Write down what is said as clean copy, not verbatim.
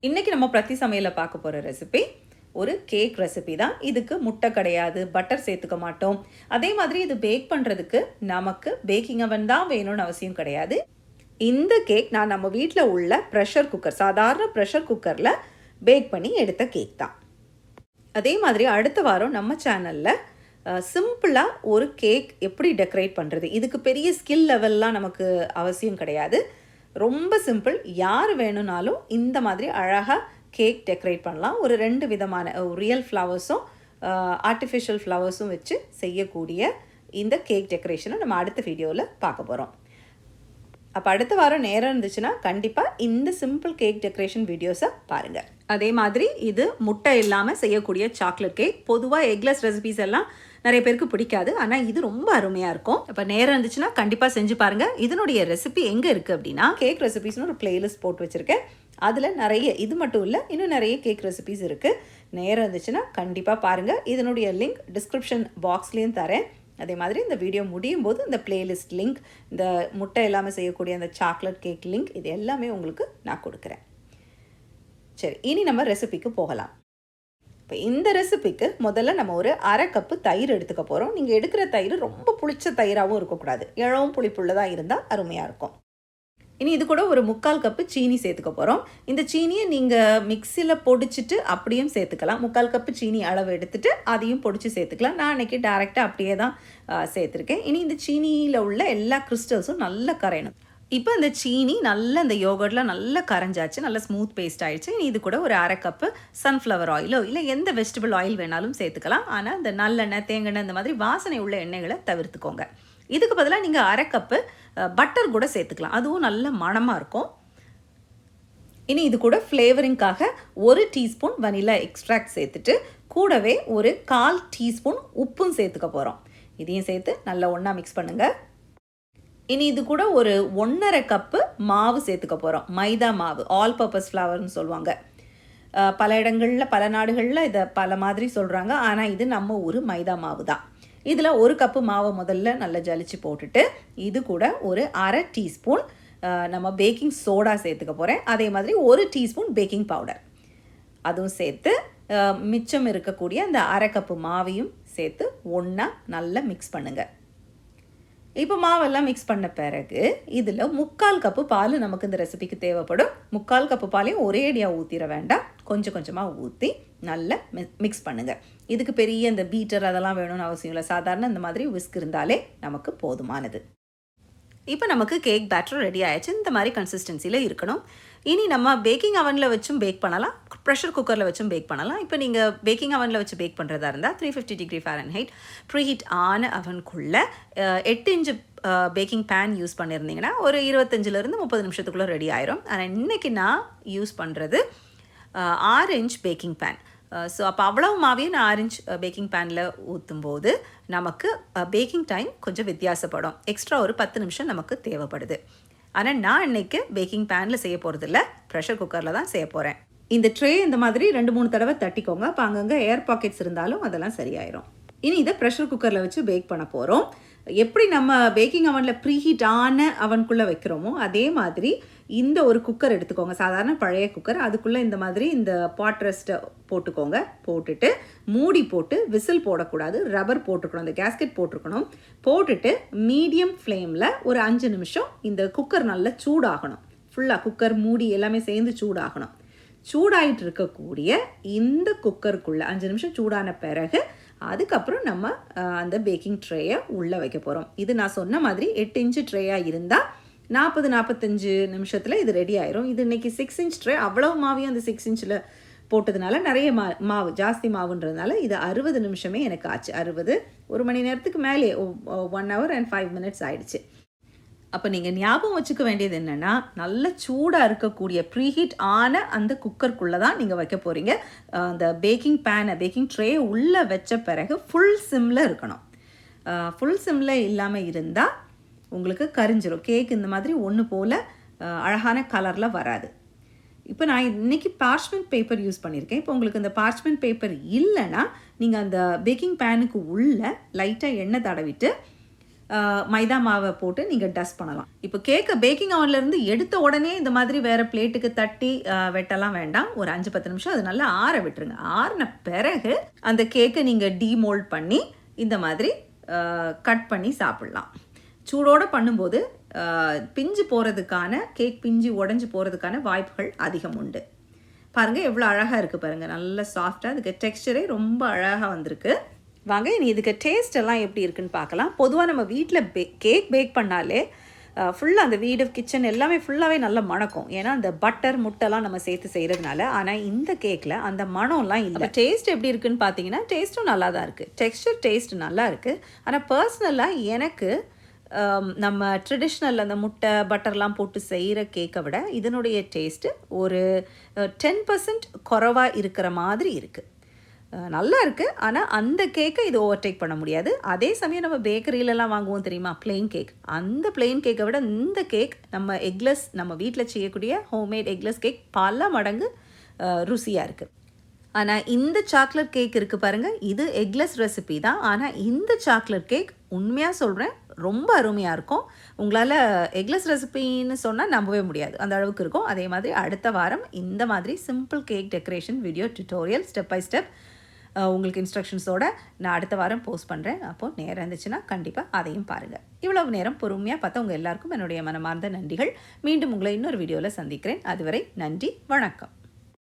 இன்னைக்கு நம்ம பிரதி சமையல பார்க்க போற ரெசிபி ஒரு கேக் ரெசிபி தான். இதுக்கு முட்டை கிடையாது, பட்டர் சேர்த்துக்க மாட்டோம். அதே மாதிரி இது பேக் பண்றதுக்கு நமக்கு பேக்கிங் அவன் தான் வேணும்னு அவசியம் கிடையாது. இந்த கேக் நான் நம்ம வீட்டில் உள்ள ப்ரெஷர் குக்கர், சாதாரண ப்ரெஷர் குக்கரில் பேக் பண்ணி எடுத்த கேக் தான். அதே மாதிரி அடுத்த வாரம் நம்ம சேனலில் சிம்பிளாக ஒரு கேக் எப்படி டெக்கரேட் பண்ணுறது, இதுக்கு பெரிய ஸ்கில் லெவல்லாம் நமக்கு அவசியம் கிடையாது. ரொம்ப சிம்பிள். யார் வேணும்னாலும் இந்த மாதிரி அழகாக கேக் டெக்கரேட் பண்ணலாம். ஒரு 2 விதமான ரியல் ஃப்ளவர்ஸும் ஆர்டிஃபிஷியல் ஃப்ளவர்ஸும் வச்சு செய்யக்கூடிய இந்த கேக் டெக்கரேஷனை நம்ம அடுத்த வீடியோவில் பார்க்க போகிறோம். அப்போ அடுத்த வாரம் நேரம் இருந்துச்சுன்னா கண்டிப்பாக இந்த சிம்பிள் கேக் டெக்கரேஷன் வீடியோஸை பாருங்கள். அதே மாதிரி இது முட்டை இல்லாமல் செய்யக்கூடிய சாக்லேட் கேக். பொதுவாக எக்லெஸ் ரெசிபீஸ் எல்லாம் நிறைய பேருக்கு பிடிக்காது, ஆனால் இது ரொம்ப அருமையாக இருக்கும். இப்போ நேரம் இருந்துச்சுன்னா கண்டிப்பாக செஞ்சு பாருங்கள். இதனுடைய ரெசிபி எங்கே இருக்குது அப்படின்னா, கேக் ரெசிபீஸ்னு ஒரு பிளேலிஸ்ட் போட்டு வச்சுருக்கேன். அதில் நிறைய, இது மட்டும் இல்லை, இன்னும் நிறைய கேக் ரெசிபீஸ் இருக்குது. நேரம் இருந்துச்சுன்னா கண்டிப்பாக பாருங்கள். இதனுடைய லிங்க் டிஸ்கிரிப்ஷன் பாக்ஸ்லேயும் தரேன். அதே மாதிரி இந்த வீடியோ முடியும் போது இந்த பிளேலிஸ்ட் லிங்க், இந்த முட்டை இல்லாமல் செய்யக்கூடிய அந்த சாக்லேட் கேக் லிங்க், இது எல்லாமே உங்களுக்கு நான் கொடுக்குறேன். சரி, இனி நம்ம ரெசிபிக்கு போகலாம். இப்போ இந்த ரெசிபிக்கு முதல்ல நம்ம ஒரு 1/2 கப்பு தயிர் எடுத்துக்க போகிறோம். நீங்கள் எடுக்கிற தயிர் ரொம்ப புளிச்ச தயிராகவும் இருக்கக்கூடாது, இளவும் புளிப்புள்ளதாக இருந்தால் அருமையாக இருக்கும். இனி இது கூட ஒரு 3/4 கப்பு சீனி சேர்த்துக்க போகிறோம். இந்த சீனியை நீங்கள் மிக்சியில் பொடிச்சிட்டு அப்படியும் சேர்த்துக்கலாம். 3/4 கப்பு சீனி அளவு எடுத்துகிட்டு அதையும் பொடிச்சு சேர்த்துக்கலாம். நான் அன்றைக்கி டேரெக்டாக அப்படியே தான் சேர்த்துருக்கேன். இனி இந்த சீனியில் உள்ள எல்லா கிறிஸ்டல்ஸும் நல்லா கரையணும். இப்போ இந்த சீனி நல்லா இந்த யோகர்ட்டில் நல்லா கரைஞ்சாச்சு, நல்லா ஸ்மூத் பேஸ்ட் ஆகிடுச்சு. இனி இது கூட ஒரு 1/2 கப்பு சன்ஃப்ளவர் ஆயிலோ இல்லை எந்த வெஜிடபிள் ஆயில் வேணாலும் சேர்த்துக்கலாம். ஆனால் இந்த நல்லெண்ணெய், தேங்காய் இந்த மாதிரி வாசனை உள்ள எண்ணெய்களை தவிர்த்துக்கோங்க. இதுக்கு பதிலாக நீங்கள் 1/2 கப்பு பட்டர் கூட சேர்த்துக்கலாம், அதுவும் நல்ல மணமாக இருக்கும். இனி இது கூட ஃப்ளேவரிங்காக 1 டீஸ்பூன் வனிலா எக்ஸ்ட்ராக்ட் சேர்த்துட்டு கூடவே ஒரு 1/4 டீஸ்பூன் உப்பும் சேர்த்துக்க போகிறோம். இதையும் சேர்த்து நல்லா ஒன்றா மிக்ஸ் பண்ணுங்கள். இனி இது கூட ஒரு 1/2 கப்பு மாவு சேர்த்துக்க போகிறோம். மைதா மாவு, ஆல் பர்பஸ் ஃப்ளவர்னு சொல்லுவாங்க. பல இடங்களில் பல நாடுகளில் இதை பல மாதிரி சொல்கிறாங்க, ஆனால் இது நம்ம ஊர் மைதா மாவு தான். இதில் 1 கப்பு மாவை முதல்ல நல்லா ஜலிச்சு போட்டுட்டு இது கூட ஒரு 1/2 டீஸ்பூன் நம்ம பேக்கிங் சோடா சேர்த்துக்க போகிறேன். அதே மாதிரி 1 டீஸ்பூன் பேக்கிங் பவுடர் அதுவும் சேர்த்து மிச்சம் இருக்கக்கூடிய அந்த 1/2 கப்பு மாவையும் சேர்த்து ஒன்றா நல்லா மிக்ஸ் பண்ணுங்கள். இப்போ மாவெல்லாம் மிக்ஸ் பண்ண பிறகு இதில் 3/4 கப்பு பால் நமக்கு இந்த ரெசிபிக்கு தேவைப்படும். 3/4 கப்பு பாலையும் ஒரே அடியாக ஊற்றிட வேண்டாம், கொஞ்சம் கொஞ்சமாக ஊற்றி நல்லா மிக்ஸ் பண்ணுங்கள். இதுக்கு பெரிய இந்த பீட்டர் அதெல்லாம் வேணும்னு அவசியம் இல்லை, சாதாரண இந்த மாதிரி விஸ்க் இருந்தாலே நமக்கு போதுமானது. இப்போ நமக்கு கேக் பேட்டர் ரெடி ஆயிடுச்சு. இந்த மாதிரி கன்சிஸ்டன்சியில் இருக்கணும். இனி நம்ம பேக்கிங் அவனில் வச்சும் பேக் பண்ணலாம், ப்ரெஷர் குக்கரில் வச்சும் பேக் பண்ணலாம். இப்போ நீங்கள் பேக்கிங் அவனில் வச்சு பேக் பண்ணுறதா இருந்தால் 350 டிகிரி ஃபாரன்ஹைட் ப்ரீஹீட் ஆன அவனுக்குள்ளே 8 இன்ச்சு பேக்கிங் பேன் யூஸ் பண்ணியிருந்தீங்கன்னா ஒரு 25லேருந்து 30 நிமிஷத்துக்குள்ளே ரெடி ஆயிரும். ஆனால் இன்றைக்கி நான் யூஸ் பண்ணுறது 6 இன்ச் பேக்கிங் பேன். ஸோ அப்போ அவ்வளவு மாவையும் நான் 6 இன்ச் பேக்கிங் பேனில் ஊற்றும்போது நமக்கு பேக்கிங் டைம் கொஞ்சம் வித்தியாசப்படும். எக்ஸ்ட்ரா ஒரு 10 நிமிஷம் நமக்கு தேவைப்படுது. ஆனால் நான் இன்றைக்கி பேக்கிங் பேனில் செய்ய போகிறதில்ல, ப்ரெஷர் குக்கரில் தான் செய்ய போகிறேன். இந்த ட்ரே இந்த மாதிரி 2-3 தடவை தட்டிக்கோங்க. அப்போ அங்கங்கே ஏர் பாக்கெட்ஸ் இருந்தாலும் அதெல்லாம் சரியாயிரும். இனி இதை ப்ரெஷர் குக்கரில் வச்சு பேக் பண்ண போகிறோம். எப்படி நம்ம பேக்கிங் அவனில் ப்ரீஹீட் ஆன அவனுக்குள்ளே வைக்கிறோமோ அதே மாதிரி இந்த ஒரு குக்கர் எடுத்துக்கோங்க, சாதாரண பழைய குக்கர். அதுக்குள்ளே இந்த மாதிரி இந்த பாட் ரெஸ்ட்டை போட்டுக்கோங்க. போட்டுட்டு மூடி போட்டு விசில் போடக்கூடாது, ரப்பர் போட்டுக்கணும், இந்த கேஸ்கெட் போட்டிருக்கணும். போட்டுட்டு மீடியம் ஃப்ளேமில் ஒரு 5 நிமிஷம் இந்த குக்கர் நல்லா சூடாகணும். ஃபுல்லாக குக்கர் மூடி எல்லாமே சேர்ந்து சூடாகணும். சூடாயிட்டு இருக்கக்கூடிய இந்த குக்கருக்குள்ளே 5 நிமிஷம் சூடான பிறகு அதுக்கப்புறம் நம்ம அந்த பேக்கிங் ட்ரேயை உள்ளே வைக்க போகிறோம். இது நான் சொன்ன மாதிரி 8 இன்ச்சு ட்ரேயாக இருந்தால் 40-45 நிமிஷத்தில் இது ரெடி ஆயிரும். இது இன்றைக்கி 6 இன்ச் ட்ரே, அவ்வளோ மாவையும் அந்த 6 இன்ச்சில் போட்டதுனால நிறைய மாவு ஜாஸ்தி மாவுன்றதுனால இது 60 நிமிஷமே எனக்கு ஆச்சு. 60 1 மணி நேரத்துக்கு மேலே 1 hour and 5 minutes ஆயிடுச்சு. அப்போ நீங்கள் ஞாபகம் வச்சுக்க வேண்டியது என்னென்னா, நல்ல சூடாக இருக்கக்கூடிய ப்ரீஹீட் ஆன அந்த குக்கருக்குள்ளே தான் நீங்கள் வைக்க போகிறீங்க. அந்த பேக்கிங் பேனை, பேக்கிங் ட்ரே உள்ளே வச்ச பிறகு ஃபுல் சிம்மில் இருக்கணும். ஃபுல் சிம்மில் இல்லாமல் இருந்தால் உங்களுக்கு கரிஞ்சிரும். கேக் இந்த மாதிரி ஒன்று போல் அழகான கலரில் வராது. இப்போ நான் இன்றைக்கி பார்ச்மெண்ட் பேப்பர் யூஸ் பண்ணியிருக்கேன். இப்போ உங்களுக்கு இந்த பார்ச்மெண்ட் பேப்பர் இல்லைன்னா நீங்கள் அந்த பேக்கிங் பேனுக்கு உள்ளே லைட்டாக எண்ணெய் தடவிட்டு மைதா மாவை போட்டு நீங்கள் டஸ்ட் பண்ணலாம். இப்போ கேக்கை பேக்கிங் அவன்லேருந்து எடுத்த உடனே இந்த மாதிரி வேறு பிளேட்டுக்கு தட்டி வெட்டலாம் வேண்டாம். ஒரு 5-10 நிமிஷம் அது நல்லா ஆற விட்டுருங்க. ஆறின பிறகு அந்த கேக்கை நீங்கள் டீமோல்ட் பண்ணி இந்த மாதிரி கட் பண்ணி சாப்பிட்லாம். சூடோடு பண்ணும்போது பிஞ்சு போகிறதுக்கான கேக் பிஞ்சு உடஞ்சி போகிறதுக்கான வாய்ப்புகள் அதிகம் உண்டு. பாருங்கள் எவ்வளோ அழகாக இருக்குது பாருங்கள், நல்ல சாஃப்டாக, அதுக்கு டெக்ஸ்சரே ரொம்ப அழகாக வந்திருக்கு. வாங்க இனி இதுக்கு டேஸ்ட் எல்லாம் எப்படி இருக்குன்னு பார்க்கலாம். பொதுவாக நம்ம வீட்டில் கேக் பேக் பண்ணாலே ஃபுல்லாக அந்த வீடு கிச்சன் எல்லாமே ஃபுல்லாகவே நல்லா மணக்கும். ஏன்னா அந்த பட்டர் முட்டைலாம் நம்ம சேர்த்து செய்கிறதுனால. ஆனால் இந்த கேக்கில் அந்த மணம்லாம் இல்லை. டேஸ்ட் எப்படி இருக்குன்னு பார்த்தீங்கன்னா டேஸ்ட்டும் நல்லா தான் இருக்குது. டெக்ஸ்டர் டேஸ்ட் நல்லா இருக்குது. ஆனால் பர்சனலாக எனக்கு நம்ம ட்ரெடிஷ்னல் அந்த முட்டை பட்டர்லாம் போட்டு செய்கிற கேக்கை விட இதனுடைய டேஸ்ட்டு ஒரு 10% குறைவாக இருக்கிற மாதிரி இருக்குது. நல்லா இருக்குது. ஆனால் அந்த கேக்கை இது ஓவர்டேக் பண்ண முடியாது. அதே சமயம் நம்ம பேக்கரியிலலாம் வாங்குவோம் தெரியுமா, பிளெயின் கேக். அந்த பிளெயின் கேக்கை விட இந்த கேக் நம்ம எக்லெஸ், நம்ம வீட்டில் செய்யக்கூடிய ஹோம்மேட் எக்லெஸ் கேக் பல மடங்கு ருசியாக இருக்குது. ஆனால் இந்த சாக்லேட் கேக் இருக்குது பாருங்கள், இது எக்லெஸ் ரெசிபி தான். ஆனால் இந்த சாக்லேட் கேக் உண்மையாக சொல்கிறேன் ரொம்ப அருமையாக இருக்கும். உங்களால் எக்லெஸ் ரெசிபின்னு சொன்னால் நம்பவே முடியாது, அந்த அளவுக்கு இருக்கும். அதே மாதிரி அடுத்த வாரம் இந்த மாதிரி simple cake decoration video tutorial step by step உங்களுக்கு இன்ஸ்ட்ரக்ஷன்ஸோடு நான் அடுத்த வாரம் போஸ்ட் பண்ணுறேன். அப்போது நேரம் இருந்துச்சுன்னா கண்டிப்பாக அதையும் பாருங்கள். இவ்வளவு நேரம் பொறுமையாக பார்த்தா உங்கள் எல்லாருக்கும் என்னுடைய மனமார்ந்த நன்றிகள். மீண்டும் உங்களை இன்னொரு வீடியோவில் சந்திக்கிறேன். அதுவரை நன்றி, வணக்கம்.